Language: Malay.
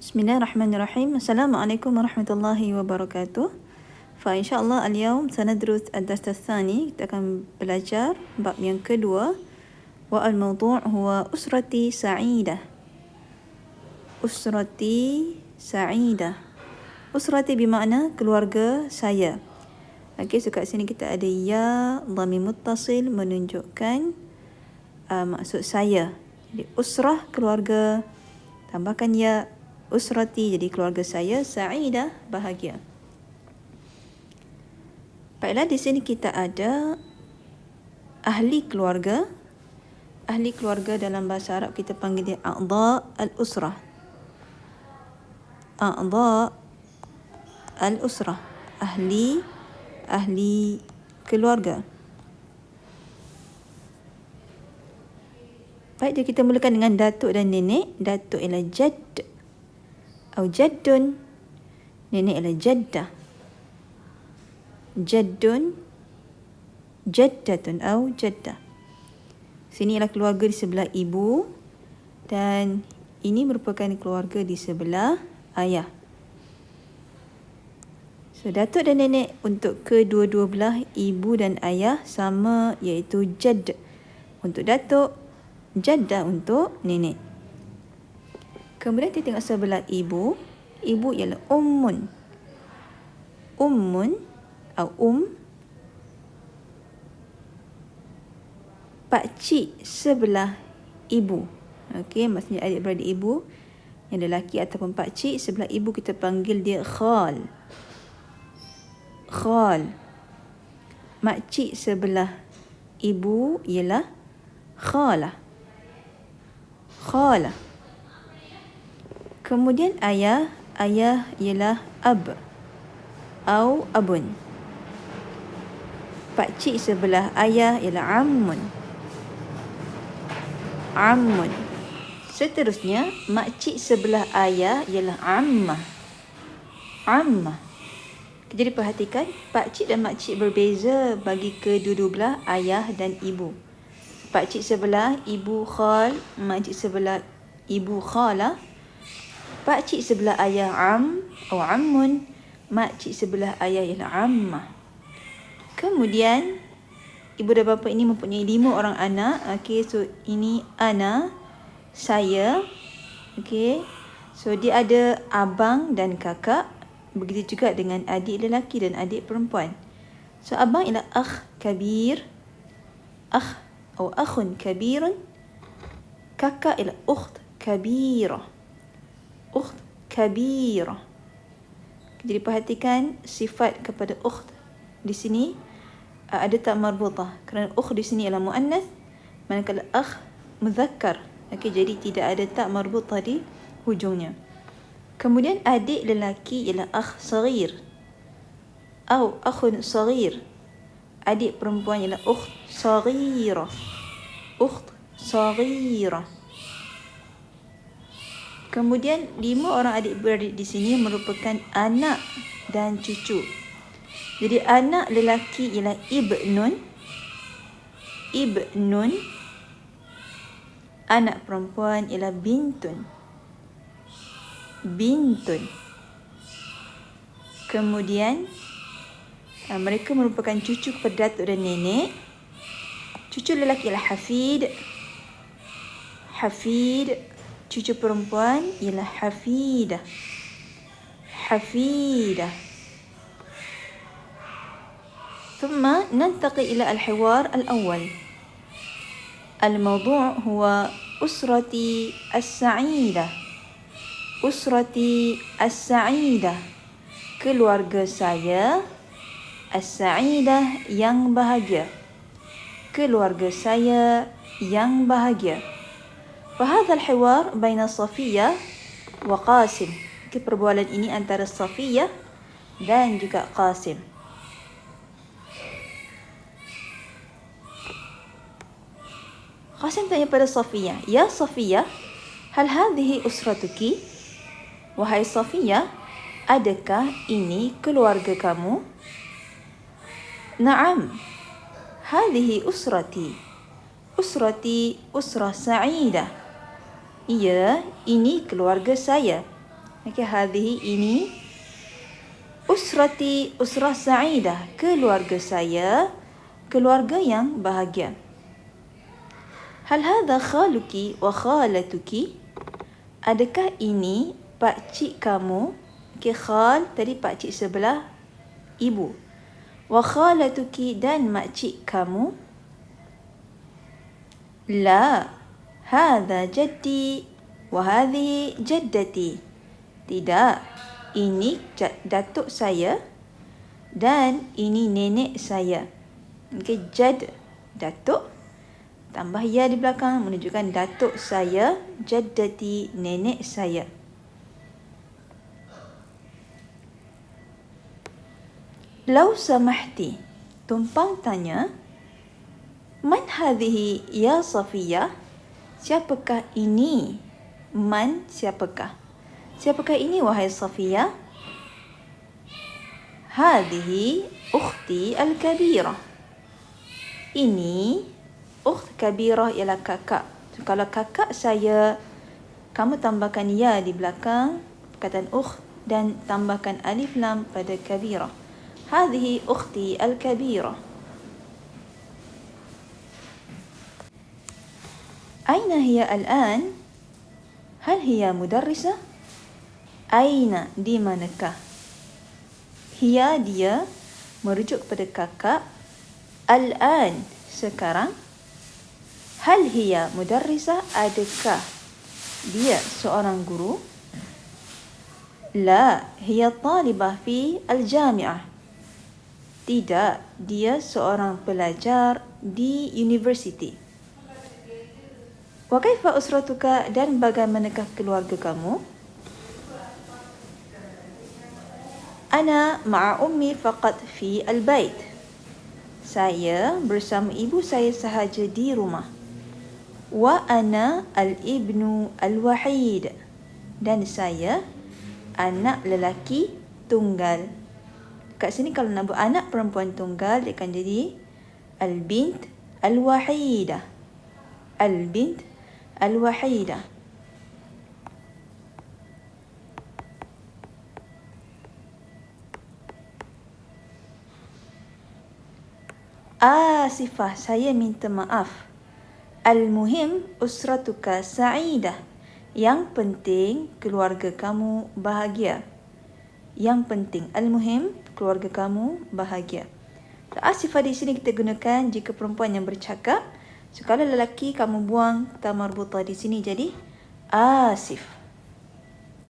Bismillahirrahmanirrahim. Assalamualaikum warahmatullahi wabarakatuh. فإن شاء الله اليوم سندرس الدرس الثاني. Kita akan belajar bab yang kedua. والموضوع هو أسرتي سعيدة. أسرتي سعيدة. أسرتي bermakna keluarga saya. Okey, so kat sini kita ada ya dhamir muttasil menunjukkan maksud saya. Jadi usrah keluarga, tambahkan ya usrati, jadi keluarga saya, sa'idah, bahagia. Baiklah, di sini kita ada ahli keluarga. Ahli keluarga dalam bahasa Arab kita panggil dia a'dha al-usrah. A'dha al-usrah. Ahli keluarga. Baik, jadi kita mulakan dengan datuk dan nenek. Datuk ialah jadd atau jaddun. Nenek ialah jaddah. Jaddun, jaddatun atau jaddah. Sini ialah keluarga di sebelah ibu dan ini merupakan keluarga di sebelah ayah. So, datuk dan nenek untuk kedua-dua belah ibu dan ayah sama, iaitu jadd untuk datuk, jaddah untuk nenek. Kemudian kita tengok sebelah ibu. Ibu ialah ummun. Ummun atau pakcik sebelah ibu. Okey, maksudnya adik-beradik ibu yang lelaki ataupun pakcik sebelah ibu kita panggil dia khal. Khal. Makcik sebelah ibu ialah khalah. Khalah. Kemudian ayah ialah ab atau abun. Pakcik sebelah ayah ialah ammun. Ammun. Seterusnya, makcik sebelah ayah ialah ammah. Ammah. Jadi perhatikan, pakcik dan makcik berbeza bagi kedua-dua belah ayah dan ibu. Pakcik sebelah ibu khal, makcik sebelah ibu khalah. Pakcik sebelah ayah atau ammun, makcik sebelah ayah ialah ammah. Kemudian ibu dan bapa ini mempunyai 5 orang anak. Okey, so ini ana, saya. Okey, so dia ada abang dan kakak. Begitu juga dengan adik lelaki dan adik perempuan. So abang ialah akh kabir, akh atau akhun kabirun. Kakak ialah ukht kabirah. Ukht kabirah. Jadi perhatikan sifat kepada ukht di sini ada tak marbutah, kerana ukht di sini ialah muannas, manakala akh muzakkar. Okey, jadi tidak ada tak marbutah di hujungnya. Kemudian adik lelaki ialah akh saghir atau akhun saghir. Adik perempuan ialah ukht saghirah. Ukht saghirah. Kemudian 5 orang adik-beradik di sini merupakan anak dan cucu. Jadi anak lelaki ialah ibnun. Ibnun. Anak perempuan ialah bintun. Bintun. Kemudian mereka merupakan cucu kepada datuk dan nenek. Cucu lelaki ialah hafid. Hafid. Cucu perempuan ialah hafidah. Hafidah. ثم ننتقل إلى الحوار الأول. الموضوع هو أسرتي السعيدة. أسرتي السعيدة. Keluarga saya as-sa'idah, yang bahagia. Keluarga saya yang bahagia. فهذا الحوار بين صفية وقاسم. Perbualan ini antara Safiyah dan juga Qasim. Qasim tanya pada Safiyah, "Ya Safiyah, hal hadhihi usratuki?" Wahai Safiyah, adakah ini keluarga kamu? "Na'am, hadhihi usrati. Usrati usrah sa'idah." Iya, ini keluarga saya. Okey, hadhihi ini usrati usrah sa'idah, keluarga saya, keluarga yang bahagia. Hal hadha khaluki wa khalatuki? Adakah ini pak cik kamu? Okey, khal tadi pak cik sebelah ibu. Wa khalatuki dan mak cik kamu? La, hadha jaddi wa hadhihi jaddati. Tidak, ini datuk saya dan ini nenek saya. Okey, jad datuk tambah ya di belakang menunjukkan datuk saya, jaddati nenek saya. Lau samahti, tumpang tanya, man hadhihi ya Safiyah? Siapakah ini? Man, siapakah? Siapakah ini wahai Safiyah? Hadhihi ukhti al-kabirah. Ini ukht kabirah ialah kakak. So, kalau kakak saya, kamu tambahkan ya di belakang perkataan ukht dan tambahkan alif lam pada kabirah. Hadhihi ukhti al-kabirah. Aina hiya al-an? Hal hiya mudarrisah? Aina, di manakah? Hiya, dia, merujuk kepada kakak. Al-an, sekarang. Hal hiya mudarrisah? Adakah dia seorang guru? La, hiya talibah fi al-jami'ah. Tidak, dia seorang pelajar di universiti. Wa kaifa usratuka, dan bagaimanakah keluarga kamu? Ana ma'a ummi faqat fi al-bait. Saya bersama ibu saya sahaja di rumah. Wa ana al-ibnu al-wahid. Dan saya anak lelaki tunggal. Kat sini kalau nak buat anak perempuan tunggal, dia akan jadi al-bint al-wahidah. Al-bint al-wahidah. Asifah, saya minta maaf. Al-muhim usratuka sa'idah. Yang penting keluarga kamu bahagia. Yang penting, al-muhim, keluarga kamu bahagia. Asifah di sini kita gunakan jika perempuan yang bercakap. So, kalau lelaki kamu buang ta marbutah di sini jadi asif.